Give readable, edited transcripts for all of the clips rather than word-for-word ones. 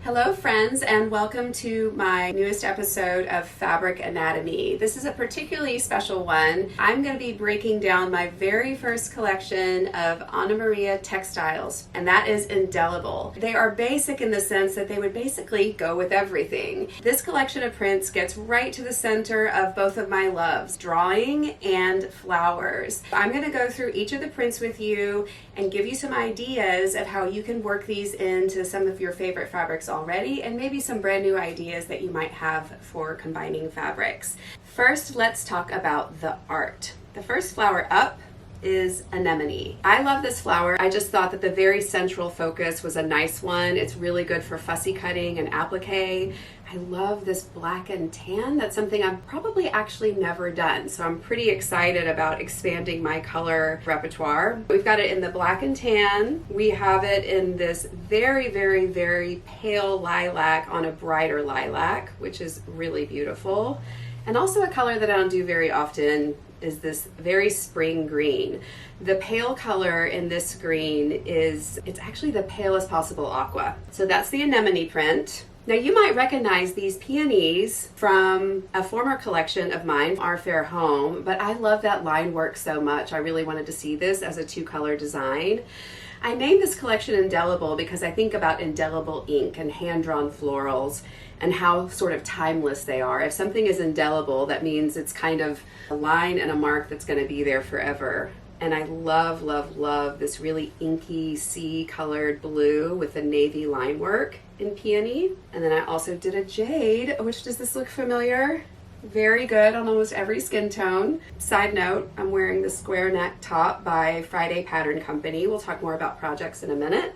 Hello friends, and welcome to my newest episode of Fabric Anatomy. This is a particularly special one. I'm going to be breaking down my very first collection of Anna Maria Textiles, and that is Indelible. They are basic in the sense that they would basically go with everything. This collection of prints gets right to the center of both of my loves, drawing and flowers. I'm going to go through each of the prints with you and give you some ideas of how you can work these into some of your favorite fabrics already, and maybe some brand new ideas that you might have for combining fabrics. First, let's talk about the art. The first flower up is anemone. I love this flower. I just thought that the very central focus was a nice one. It's really good for fussy cutting and applique. I love this black and tan. That's something I've probably actually never done. So I'm pretty excited about expanding my color repertoire. We've got it in the black and tan. We have it in this very, very, very pale lilac on a brighter lilac, which is really beautiful. And also a color that I don't do very often is this very spring green. The pale color in this green it's actually the palest possible aqua. So that's the anemone print. Now you might recognize these peonies from a former collection of mine, Our Fair Home, but I love that line work so much. I really wanted to see this as a two-color design. I named this collection Indelible because I think about indelible ink and hand-drawn florals and how sort of timeless they are. If something is indelible, that means it's kind of a line and a mark that's going to be there forever. And I love, love, love this really inky sea-colored blue with the navy line work in peony. And then I also did a jade, which does this look familiar? Very good on almost every skin tone. Side note, I'm wearing the square neck top by Friday Pattern Company. We'll talk more about projects in a minute.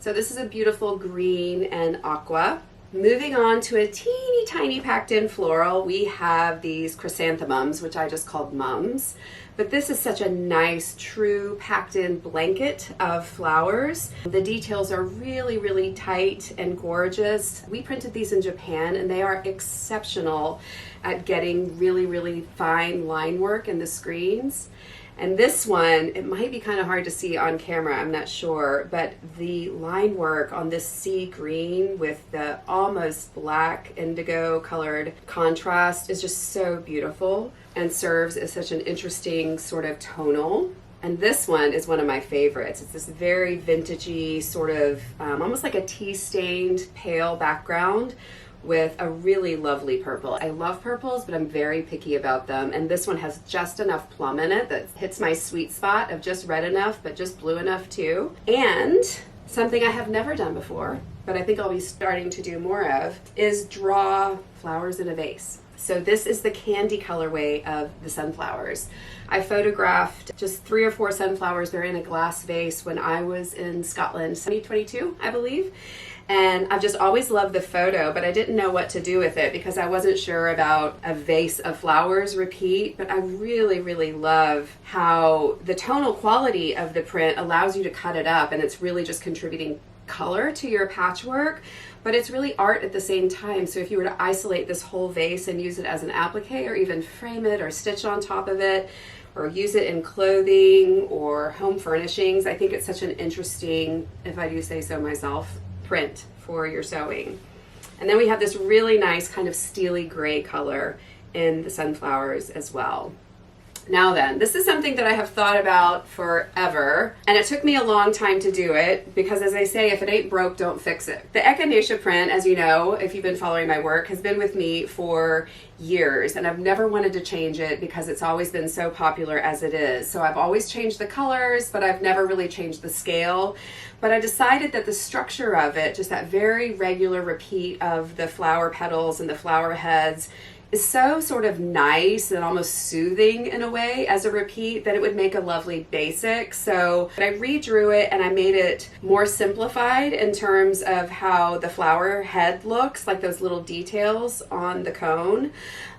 So this is a beautiful green and aqua. Moving on to a teeny tiny packed in floral, we have these chrysanthemums, which I just called mums. But this is such a nice, true packed in blanket of flowers. The details are really, really tight and gorgeous. We printed these in Japan and they are exceptional at getting really, really fine line work in the screens. And this one, it might be kind of hard to see on camera, I'm not sure, but the line work on this sea green with the almost black indigo colored contrast is just so beautiful and serves as such an interesting sort of tonal. And this one is one of my favorites. It's this very vintagey sort of, almost like a tea-stained pale background with a really lovely purple. I love purples, but I'm very picky about them. And this one has just enough plum in it that hits my sweet spot of just red enough, but just blue enough too. And something I have never done before, but I think I'll be starting to do more of, is draw flowers in a vase. So this is the candy colorway of the sunflowers. I photographed just 3 or 4 sunflowers. They're in a glass vase when I was in Scotland, 2022, I believe. And I've just always loved the photo, but I didn't know what to do with it because I wasn't sure about a vase of flowers repeat. But I really, really love how the tonal quality of the print allows you to cut it up, and it's really just contributing color to your patchwork, but it's really art at the same time. So if you were to isolate this whole vase and use it as an applique, or even frame it or stitch on top of it, or use it in clothing or home furnishings, I think it's such an interesting, if I do say so myself, print for your sewing. And then we have this really nice kind of steely gray color in the sunflowers as well. Now then, this is something that I have thought about forever, and it took me a long time to do it because, as I say, if it ain't broke, don't fix it. The echinacea print, as you know, if you've been following my work, has been with me for years, and I've never wanted to change it because it's always been so popular as it is. So I've always changed the colors, but I've never really changed the scale. But I decided that the structure of it, just that very regular repeat of the flower petals and the flower heads, is so sort of nice and almost soothing in a way as a repeat that it would make a lovely basic. So I redrew it and I made it more simplified in terms of how the flower head looks, like those little details on the cone,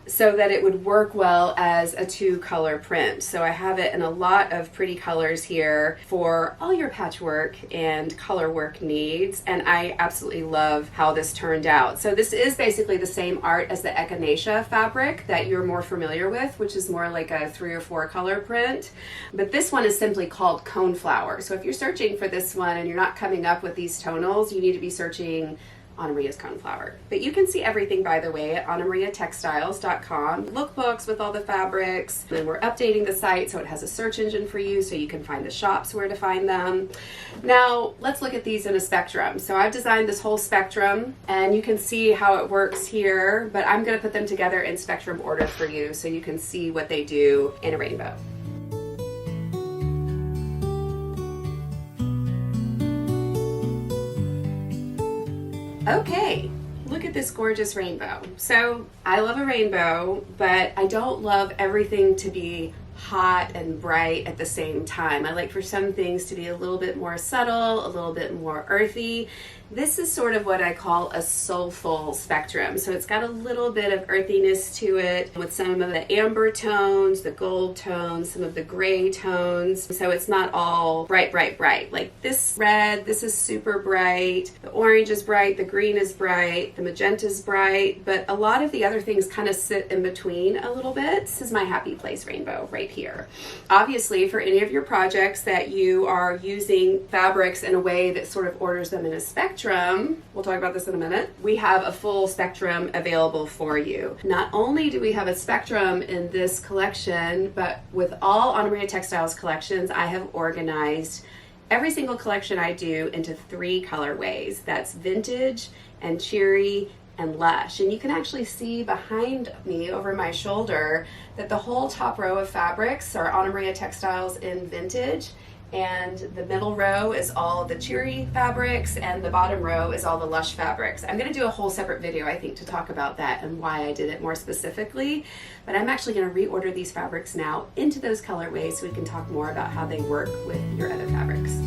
so that it would work well as a 2-color print. So I have it in a lot of pretty colors here for all your patchwork and color work needs, and I absolutely love how this turned out. So this is basically the same art as the echinacea fabric that you're more familiar with, which is more like a 3 or 4 color print, but this one is simply called Coneflower. So if you're searching for this one and you're not coming up with these tonals, you need to be searching Anna Maria's Coneflower. But you can see everything, by the way, at annamariatextiles.com. Lookbooks with all the fabrics. And we're updating the site so it has a search engine for you so you can find the shops where to find them. Now, let's look at these in a spectrum. So I've designed this whole spectrum, and you can see how it works here, but I'm going to put them together in spectrum order for you so you can see what they do in a rainbow. Okay, look at this gorgeous rainbow. So I love a rainbow, but I don't love everything to be hot and bright at the same time. I like for some things to be a little bit more subtle, a little bit more earthy. This is sort of what I call a soulful spectrum. So it's got a little bit of earthiness to it with some of the amber tones, the gold tones, some of the gray tones. So it's not all bright, bright, bright. Like this red, this is super bright. The orange is bright, the green is bright, the magenta is bright, but a lot of the other things kind of sit in between a little bit. This is my happy place rainbow right here. Obviously, for any of your projects that you are using fabrics in a way that sort of orders them in a spectrum, we'll talk about this in a minute, we have a full spectrum available for you. Not only do we have a spectrum in this collection, but with all Anna Maria Textiles collections, I have organized every single collection I do into 3 colorways. That's vintage and cheery and lush. And you can actually see behind me over my shoulder that the whole top row of fabrics are Anna Maria Textiles in vintage, and the middle row is all the cheery fabrics, and the bottom row is all the lush fabrics. I'm going to do a whole separate video, I think, to talk about that and why I did it more specifically, but I'm actually going to reorder these fabrics now into those colorways so we can talk more about how they work with your other fabrics.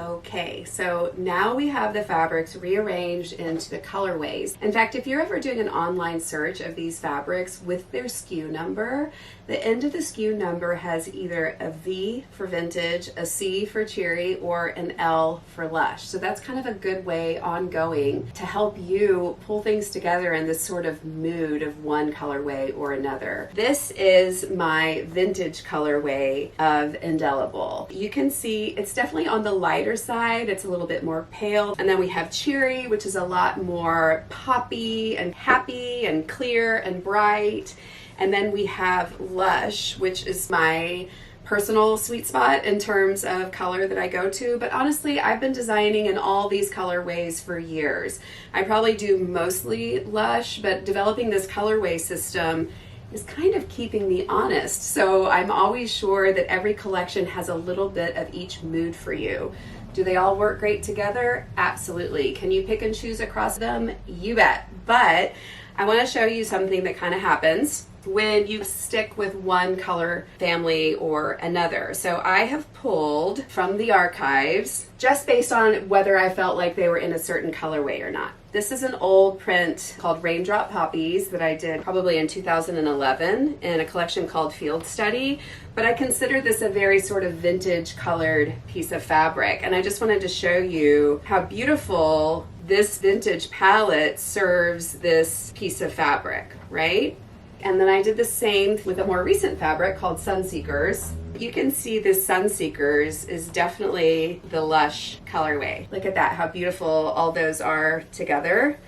Okay, so now we have the fabrics rearranged into the colorways. In fact, if you're ever doing an online search of these fabrics with their SKU number, the end of the SKU number has either a V for vintage, a C for cheery, or an L for lush. So that's kind of a good way ongoing to help you pull things together in this sort of mood of one colorway or another. This is my vintage colorway of Indelible. You can see it's definitely on the lighter side. It's a little bit more pale. And then we have cheery, which is a lot more poppy and happy and clear and bright. And then we have lush, which is my personal sweet spot in terms of color that I go to. But honestly, I've been designing in all these colorways for years. I probably do mostly lush, but developing this colorway system is kind of keeping me honest. So I'm always sure that every collection has a little bit of each mood for you. Do they all work great together? Absolutely. Can you pick and choose across them? You bet. But I want to show you something that kind of happens when you stick with one color family or another. So I have pulled from the archives just based on whether I felt like they were in a certain colorway or not. This is an old print called Raindrop Poppies that I did probably in 2011 in a collection called Field Study, but I consider this a very sort of vintage colored piece of fabric, and I just wanted to show you how beautiful this vintage palette serves this piece of fabric, right? And then I did the same with a more recent fabric called Sunseekers. You can see this Sunseekers is definitely the lush colorway. Look at that, how beautiful all those are together.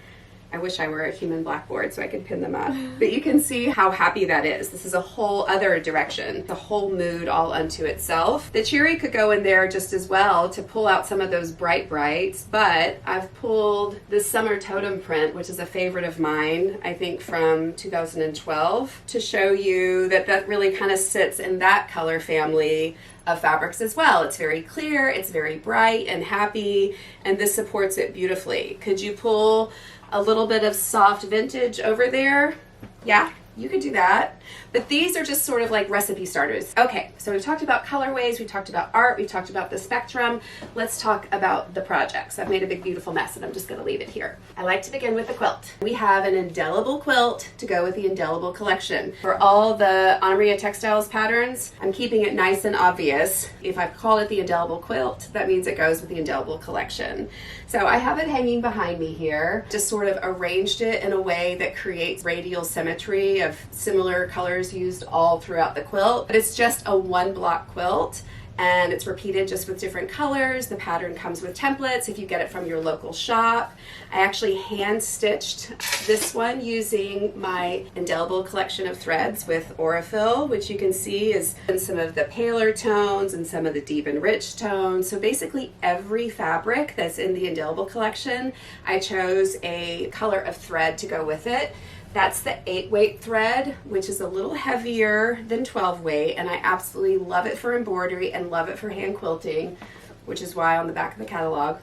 I wish I were a human blackboard so I could pin them up. But you can see how happy that is. This is a whole other direction, the whole mood all unto itself. The cheery could go in there just as well to pull out some of those bright brights, but I've pulled this Summer Totem print, which is a favorite of mine, I think from 2012, to show you that that really kind of sits in that color family of fabrics as well. It's very clear, it's very bright and happy, and this supports it beautifully. Could you pull a little bit of soft vintage over there? Yeah, you could do that. But these are just sort of like recipe starters. Okay, so we've talked about colorways, we talked about art, we talked about the spectrum. Let's talk about the projects. I've made a big beautiful mess and I'm just gonna leave it here. I like to begin with the quilt. We have an Indelible quilt to go with the Indelible collection. For all the Anna Maria Textiles patterns, I'm keeping it nice and obvious. If I call it the Indelible quilt, that means it goes with the Indelible collection. So I have it hanging behind me here, just sort of arranged it in a way that creates radial symmetry of similar colors used all throughout the quilt. But it's just a one block quilt, and it's repeated just with different colors. The pattern comes with templates if you get it from your local shop. I actually hand stitched this one using my Indelible collection of threads with Aurifil, which you can see is in some of the paler tones and some of the deep and rich tones. So basically every fabric that's in the Indelible collection, I chose a color of thread to go with it. That's the 8-weight thread, which is a little heavier than 12-weight, and I absolutely love it for embroidery and love it for hand quilting, which is why on the back of the catalog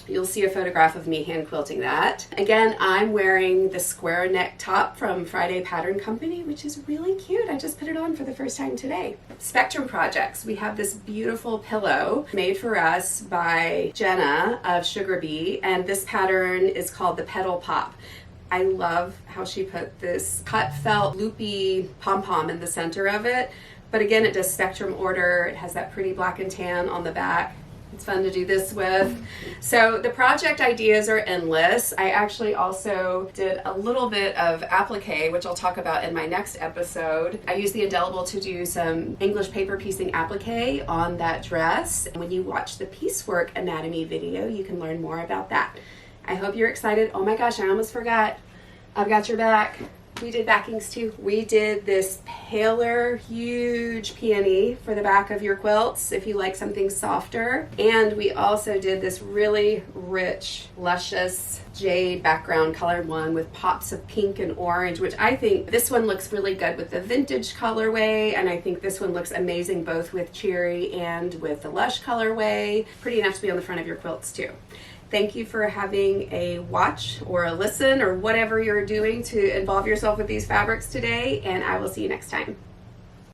you'll see a photograph of me hand quilting that. Again, I'm wearing the square neck top from Friday Pattern Company, which is really cute. I just put it on for the first time today. Spectrum Projects. We have this beautiful pillow made for us by Jenna of Sugar Bee, and this pattern is called the Petal Pop. I love how she put this cut felt loopy pom-pom in the center of it. But again, it does spectrum order. It has that pretty black and tan on the back. It's fun to do this with. So the project ideas are endless. I actually also did a little bit of applique, which I'll talk about in my next episode. I used the Indelible to do some English paper piecing applique on that dress. And when you watch the piecework anatomy video, you can learn more about that. I hope you're excited. Oh my gosh, I almost forgot. I've got your back. We did backings too. We did this paler, huge peony for the back of your quilts if you like something softer. And we also did this really rich, luscious jade background colored one with pops of pink and orange, which I think this one looks really good with the vintage colorway. And I think this one looks amazing both with cherry and with the lush colorway. Pretty enough to be on the front of your quilts too. Thank you for having a watch or a listen or whatever you're doing to involve yourself with these fabrics today, and I will see you next time.